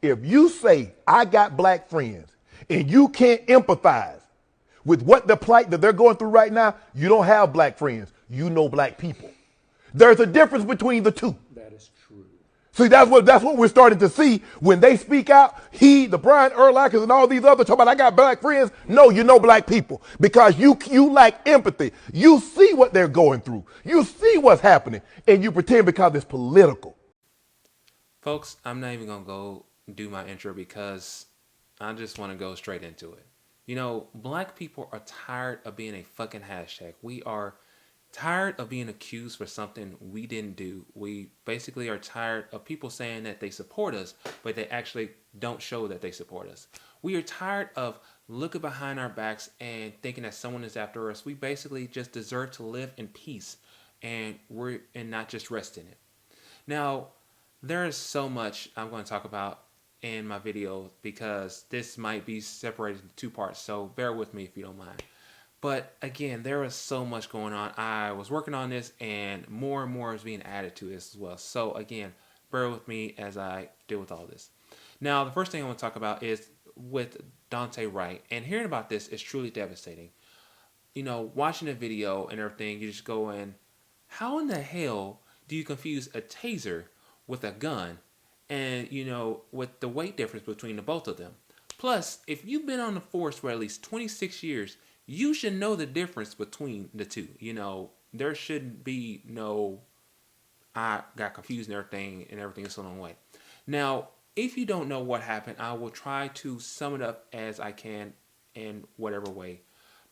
If you say, I got black friends, and you can't empathize with what the plight that they're going through right now, you don't have black friends. You know black people. There's a difference between the two. That is true. See, that's what we're starting to see when they speak out. The Brian Urlachers and all these others talking about I got black friends. No, you know black people because you lack empathy. You see what they're going through. You see what's happening, and you pretend because it's political. Folks, I'm not even going to go do my intro because I just want to go straight into it. You know, black people are tired of being a fucking hashtag. We are tired of being accused for something we didn't do. We basically are tired of people saying that they support us, but they actually don't show that they support us. We are tired of looking behind our backs and thinking that someone is after us. We basically just deserve to live in peace and not just rest in it. Now, there is so much I'm going to talk about in my video because this might be separated into two parts, so bear with me if you don't mind. But again, there was so much going on. I was working on this and more is being added to this as well. So again, bear with me as I deal with all this. Now, the first thing I want to talk about is with Daunte Wright. And hearing about this is truly devastating. You know, watching the video and everything, you just go in, how in the hell do you confuse a taser with a gun? And, you know, with the weight difference between the both of them. Plus, if you've been on the force for at least 26 years, you should know the difference between the two. You know, there shouldn't be no, I got confused and everything is the wrong way. Now, if you don't know what happened, I will try to sum it up as I can in whatever way.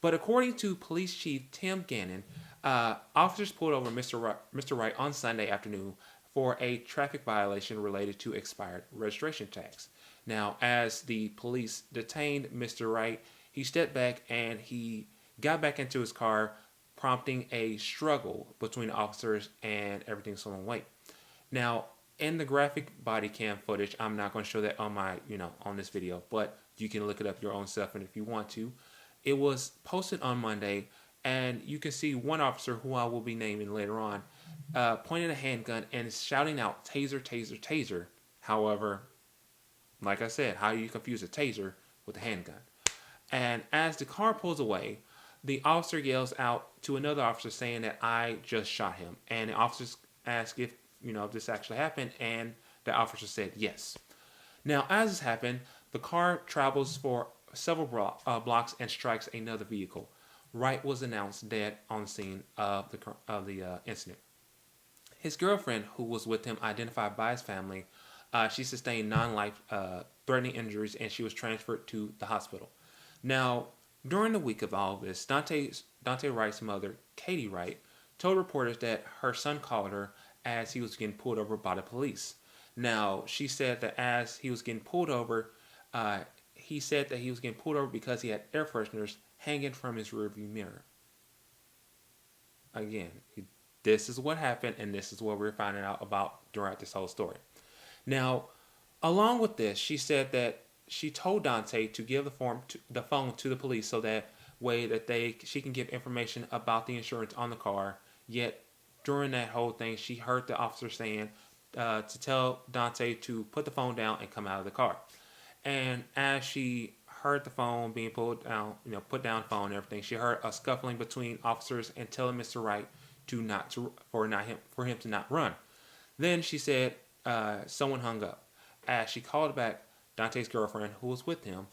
But according to Police Chief Tim Gannon, officers pulled over Mr. Wright on Sunday afternoon for a traffic violation related to expired registration tags. Now, as the police detained Mr. Wright, he stepped back and he got back into his car, prompting a struggle between the officers and everything's so long wait. Now, in the graphic body cam footage, I'm not going to show that on on this video, but you can look it up your own self, and if you want to. It was posted on Monday, and you can see one officer, who I will be naming later on, pointing a handgun and shouting out, "Taser, taser, taser." However, like I said, how do you confuse a taser with a handgun? And as the car pulls away, the officer yells out to another officer saying that I just shot him. And the officers ask if this actually happened, and the officer said yes. Now, as this happened, the car travels for several blocks and strikes another vehicle. Wright was announced dead on the scene of the incident. His girlfriend, who was with him, identified by his family, she sustained non-life threatening injuries, and she was transferred to the hospital. Now, during the week of all of this, Daunte Wright's mother, Katie Wright, told reporters that her son called her as he was getting pulled over by the police. Now, she said that as he was getting pulled over, he said that he was getting pulled over because he had air fresheners hanging from his rearview mirror. Again, this is what happened, and this is what we're finding out about throughout this whole story. Now, along with this, she said that she told Daunte to give the phone to the police so that way that she can give information about the insurance on the car. Yet during that whole thing, she heard the officer saying to tell Daunte to put the phone down and come out of the car. And as she heard the phone being pulled down, put down the phone and everything, she heard a scuffling between officers and telling Mr. Wright for him to not run. Then she said someone hung up. As she called back, Daunte's girlfriend, who was with him,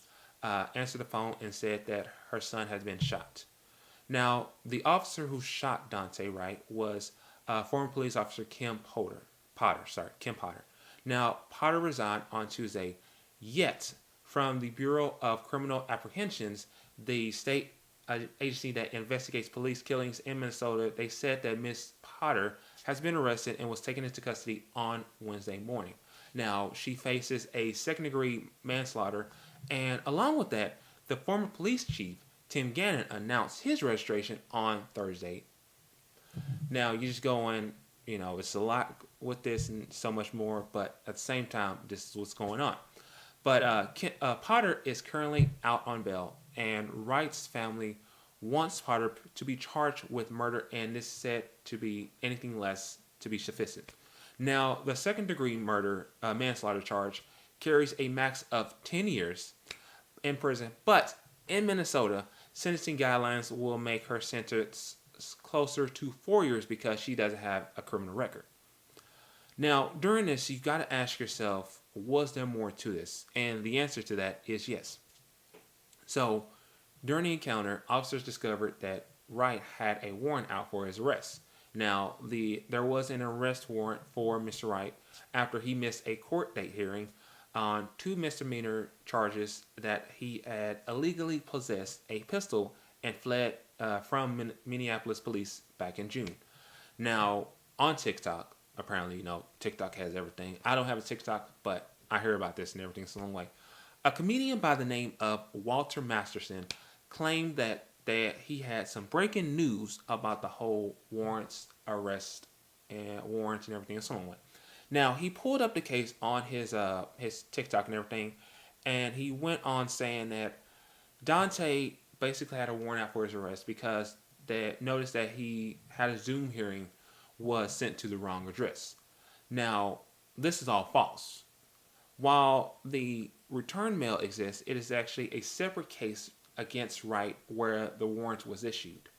answered the phone and said that her son has been shot. Now, the officer who shot Daunte Wright was former police officer Kim Potter. Now, Potter resigned on Tuesday. Yet, from the Bureau of Criminal Apprehensions, the state agency that investigates police killings in Minnesota, they said that Miss Potter has been arrested and was taken into custody on Wednesday morning. Now, she faces a second-degree manslaughter, and along with that, the former police chief, Tim Gannon, announced his registration on Thursday. Now, you just go in, it's a lot with this and so much more, but at the same time, this is what's going on. But Potter is currently out on bail, and Wright's family wants Potter to be charged with murder, and this is said to be anything less to be sufficient. Now, the second-degree manslaughter charge carries a max of 10 years in prison. But in Minnesota, sentencing guidelines will make her sentence closer to 4 years because she doesn't have a criminal record. Now, during this, you've got to ask yourself, was there more to this? And the answer to that is yes. So, during the encounter, officers discovered that Wright had a warrant out for his arrest. Now, there was an arrest warrant for Mr. Wright after he missed a court date hearing on 2 misdemeanor charges that he had illegally possessed a pistol and fled from Minneapolis police back in June. Now, on TikTok, apparently, TikTok has everything. I don't have a TikTok, but I hear about this and everything. So I'm like, a comedian by the name of Walter Masterson claimed that he had some breaking news about the whole warrants, arrest, and warrants and everything. And so on. Now, he pulled up the case on his TikTok and everything, and he went on saying that Daunte basically had a warrant out for his arrest because they noticed that he had a Zoom hearing was sent to the wrong address. Now, this is all false. While the return mail exists, it is actually a separate case against Wright where the warrant was issued.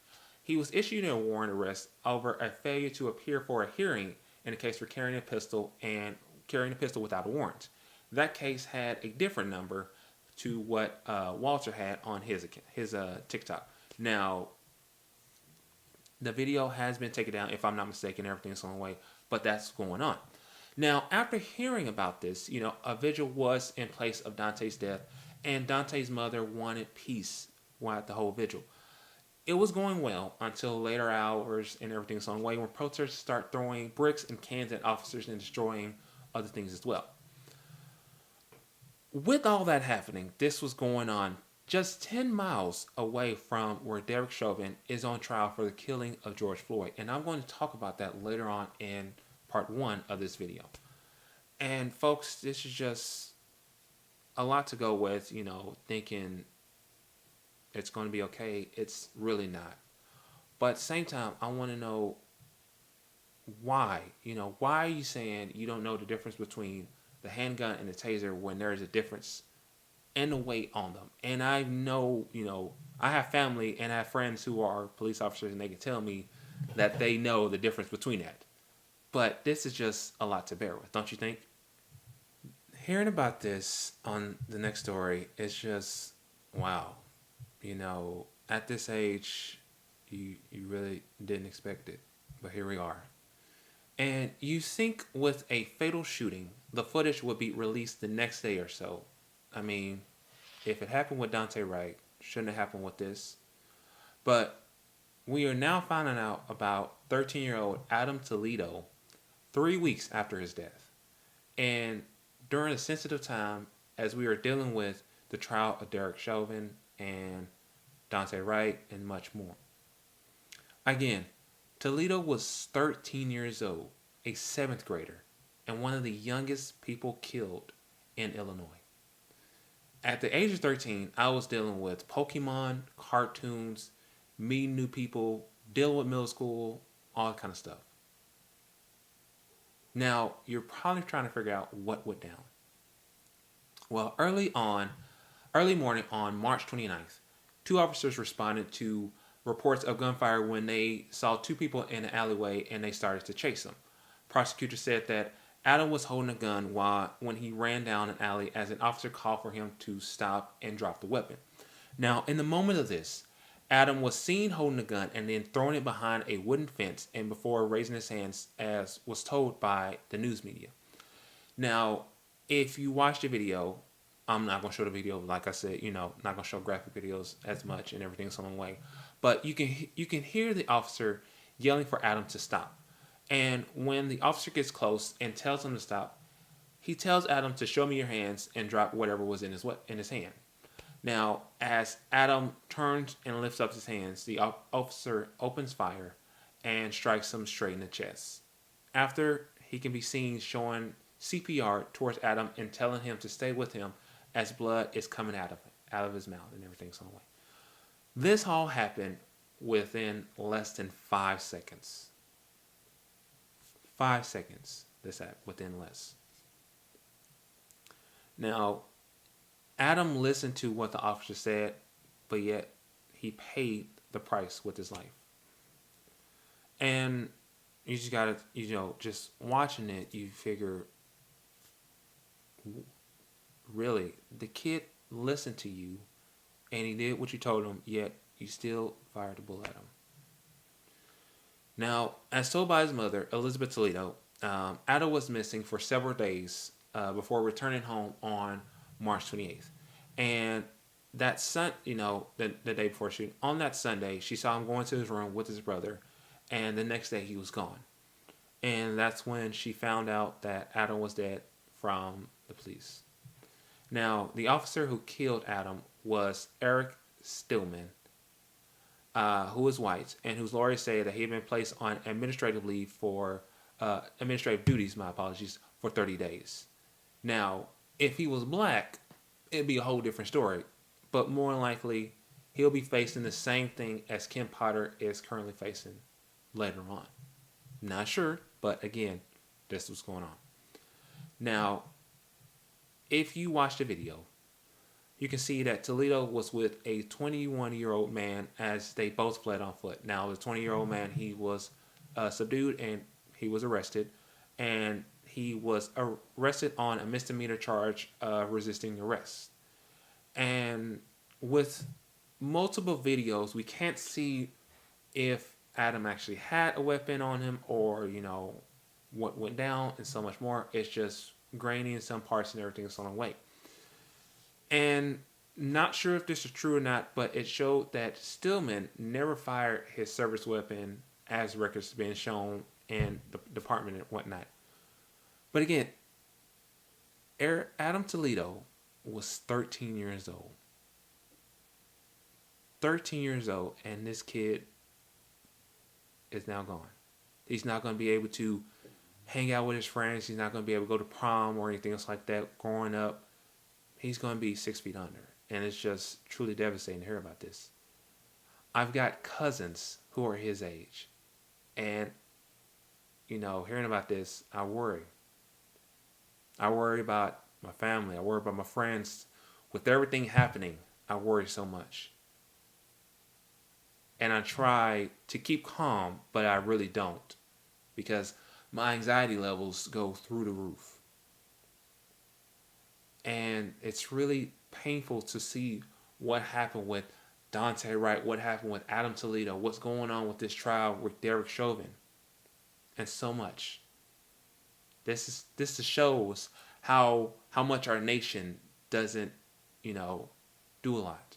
He was issued a warrant arrest over a failure to appear for a hearing in a case for carrying a pistol without a warrant. That case had a different number to what Walter had on his TikTok. Now, the video has been taken down, if I'm not mistaken, everything's on the way, but that's going on. Now, after hearing about this, a vigil was in place of Daunte's death, and Daunte's mother wanted peace while the whole vigil. It was going well until later hours and everything's on the way when protesters start throwing bricks and cans at officers and destroying other things as well. With all that happening, this was going on just 10 miles away from where Derek Chauvin is on trial for the killing of George Floyd. And I'm going to talk about that later on in part 1 of this video. And folks, this is just a lot to go with, thinking it's going to be okay. It's really not. But at the same time, I want to know why. Why are you saying you don't know the difference between the handgun and the taser when there is a difference in the weight on them? And I know, I have family and I have friends who are police officers and they can tell me that they know the difference between that. But this is just a lot to bear with, don't you think? Hearing about this on the next story is just, wow. At this age, you really didn't expect it. But here we are. And you think with a fatal shooting, the footage would be released the next day or so. I mean, if it happened with Daunte Wright, shouldn't have happened with this. But we are now finding out about 13-year-old Adam Toledo 3 weeks after his death. And during a sensitive time, as we are dealing with the trial of Derek Chauvin and Daunte Wright and much more. Again, Toledo was 13 years old, a 7th grader, and one of the youngest people killed in Illinois. At the age of 13, I was dealing with Pokemon, cartoons, meeting new people, dealing with middle school, all that kind of stuff. Now, you're probably trying to figure out what went down. Well, early morning on March 29th, 2 officers responded to reports of gunfire when they saw 2 people in an alleyway and they started to chase them. Prosecutors said that Adam was holding a gun when he ran down an alley as an officer called for him to stop and drop the weapon. Now, in the moment of this, Adam was seen holding the gun and then throwing it behind a wooden fence and before raising his hands as was told by the news media. Now, if you watch the video, I'm not going to show the video, like I said, not going to show graphic videos as much and everything's on the way. But you can hear the officer yelling for Adam to stop. And when the officer gets close and tells him to stop, he tells Adam to show me your hands and drop whatever was in his hand. Now, as Adam turns and lifts up his hands, the officer opens fire and strikes him straight in the chest. After, he can be seen showing CPR towards Adam and telling him to stay with him as blood is coming out of his mouth and everything's on the way. This all happened within less than 5 seconds. 5 seconds, this happened within less. Now, Adam listened to what the officer said, but yet he paid the price with his life. And you just gotta, just watching it, you figure, really, the kid listened to you, and he did what you told him, yet you still fired the bullet at him. Now, as told by his mother, Elizabeth Toledo, Adam was missing for several days before returning home on March 28th. And that the day before shooting, on that Sunday, she saw him going to his room with his brother, and the next day he was gone. And that's when she found out that Adam was dead from the police. Now, the officer who killed Adam was Eric Stillman, who was white, and whose lawyers say that he had been placed on administrative leave for administrative duties, for 30 days. Now, if he was black, it'd be a whole different story. But more than likely, he'll be facing the same thing as Kim Potter is currently facing later on. Not sure, but again, that's what's going on. Now, if you watch the video, you can see that Toledo was with a 21-year-old man as they both fled on foot. Now, the 20-year-old man, he was subdued and he was arrested. And he was arrested on a misdemeanor charge of resisting arrest. And with multiple videos, we can't see if Adam actually had a weapon on him or, what went down and so much more. It's just grainy in some parts and everything is on the way. And not sure if this is true or not, but it showed that Stillman never fired his service weapon as records being shown in the department and whatnot. But again, Adam Toledo was 13 years old. 13 years old, and this kid is now gone. He's not going to be able to hang out with his friends. He's not going to be able to go to prom or anything else like that growing up. He's going to be 6 feet under. And it's just truly devastating to hear about this. I've got cousins who are his age. And, hearing about this, I worry. I worry about my family. I worry about my friends. With everything happening, I worry so much. And I try to keep calm, but I really don't. Because my anxiety levels go through the roof. And it's really painful to see what happened with Daunte Wright, what happened with Adam Toledo, what's going on with this trial with Derek Chauvin, and so much. This shows how much our nation doesn't, do a lot.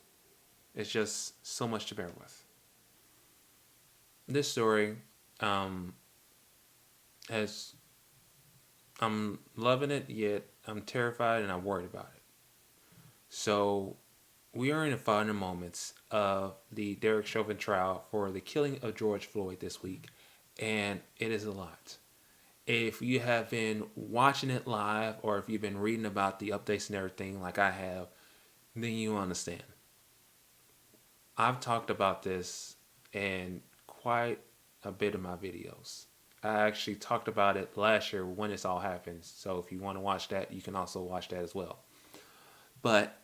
It's just so much to bear with. This story, I'm loving it, yet I'm terrified and I'm worried about it. So, we are in the final moments of the Derek Chauvin trial for the killing of George Floyd this week, and it is a lot. If you have been watching it live, or if you've been reading about the updates and everything like I have, then you understand. I've talked about this in quite a bit of my videos. I actually talked about it last year when this all happened. So if you want to watch that, you can also watch that as well. But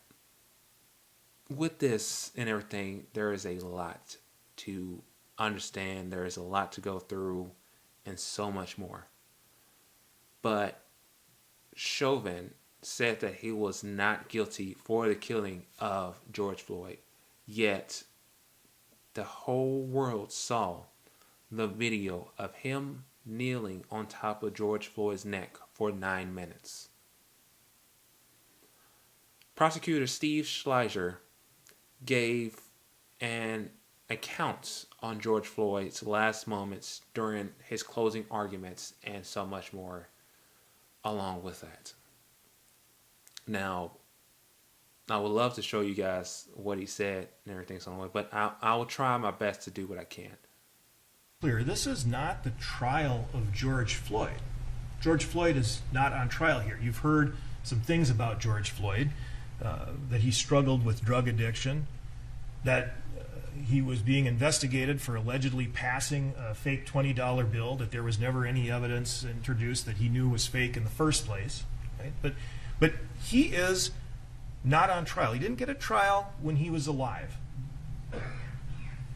with this and everything, there is a lot to understand. There is a lot to go through and so much more. But Chauvin said that he was not guilty for the killing of George Floyd. Yet, the whole world saw the video of him kneeling on top of George Floyd's neck for 9 minutes. Prosecutor Steve Schleicher gave an account on George Floyd's last moments during his closing arguments and so much more along with that. Now, I would love to show you guys what he said and everything, but I will try my best to do what I can. Clear, this is not the trial of George Floyd. George Floyd is not on trial here. You've heard some things about George Floyd, that he struggled with drug addiction, that he was being investigated for allegedly passing a fake $20 bill that there was never any evidence introduced that he knew was fake in the first place. Right? But But he is not on trial. He didn't get a trial when he was alive.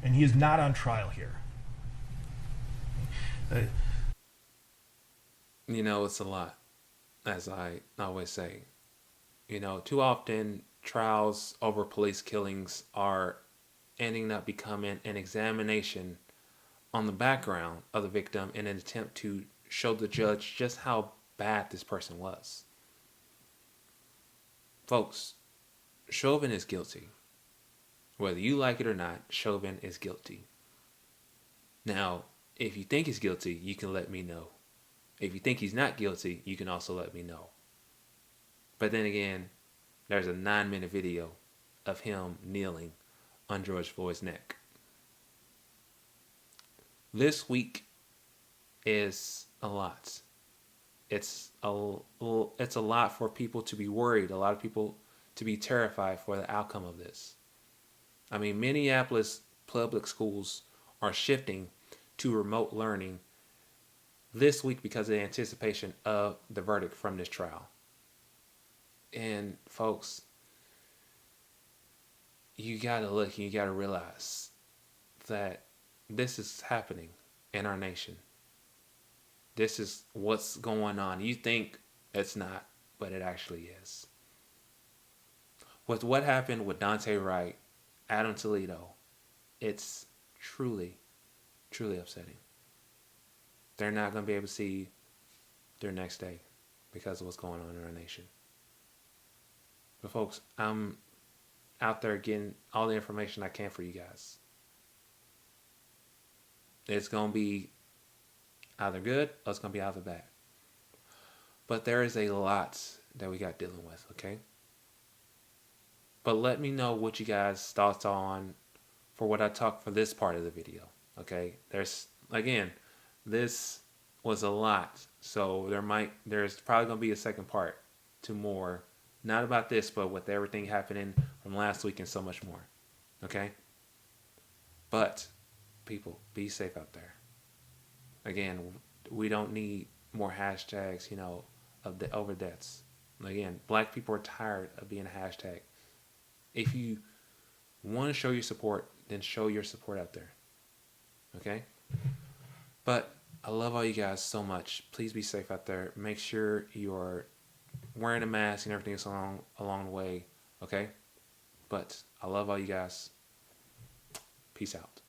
And he is not on trial here. You know, it's a lot, as I always say. You know, too often trials over police killings are ending up becoming an examination on the background of the victim in an attempt to show the judge just how bad this person was. Folks, Chauvin is guilty. Whether you like it or not, Chauvin is guilty. Now, if you think he's guilty, you can let me know. If you think he's not guilty, you can also let me know. But then again, there's a 9-minute video of him kneeling on George Floyd's neck. This week is a lot. It's a lot for people to be worried, a lot of people to be terrified for the outcome of this. I mean, Minneapolis public schools are shifting to remote learning this week because of the anticipation of the verdict from this trial. And folks, you gotta look and you gotta realize that this is happening in our nation. This is what's going on. You think it's not, but it actually is. With what happened with Daunte Wright, Adam Toledo, it's truly, truly upsetting. They're not going to be able to see their next day because of what's going on in our nation. But folks, I'm out there getting all the information I can for you guys. It's going to be either good or it's going to be either bad. But there is a lot that we got dealing with, okay? But let me know what you guys' thoughts on for what I talked for this part of the video, okay? This was a lot, so there's probably going to be a second part to more, not about this, but with everything happening from last week and so much more, okay? But, people, be safe out there. Again, we don't need more hashtags, of the over deaths. Again, black people are tired of being a hashtag. If you want to show your support, then show your support out there. Okay? But I love all you guys so much. Please be safe out there. Make sure you're wearing a mask and everything along the way. Okay? But I love all you guys. Peace out.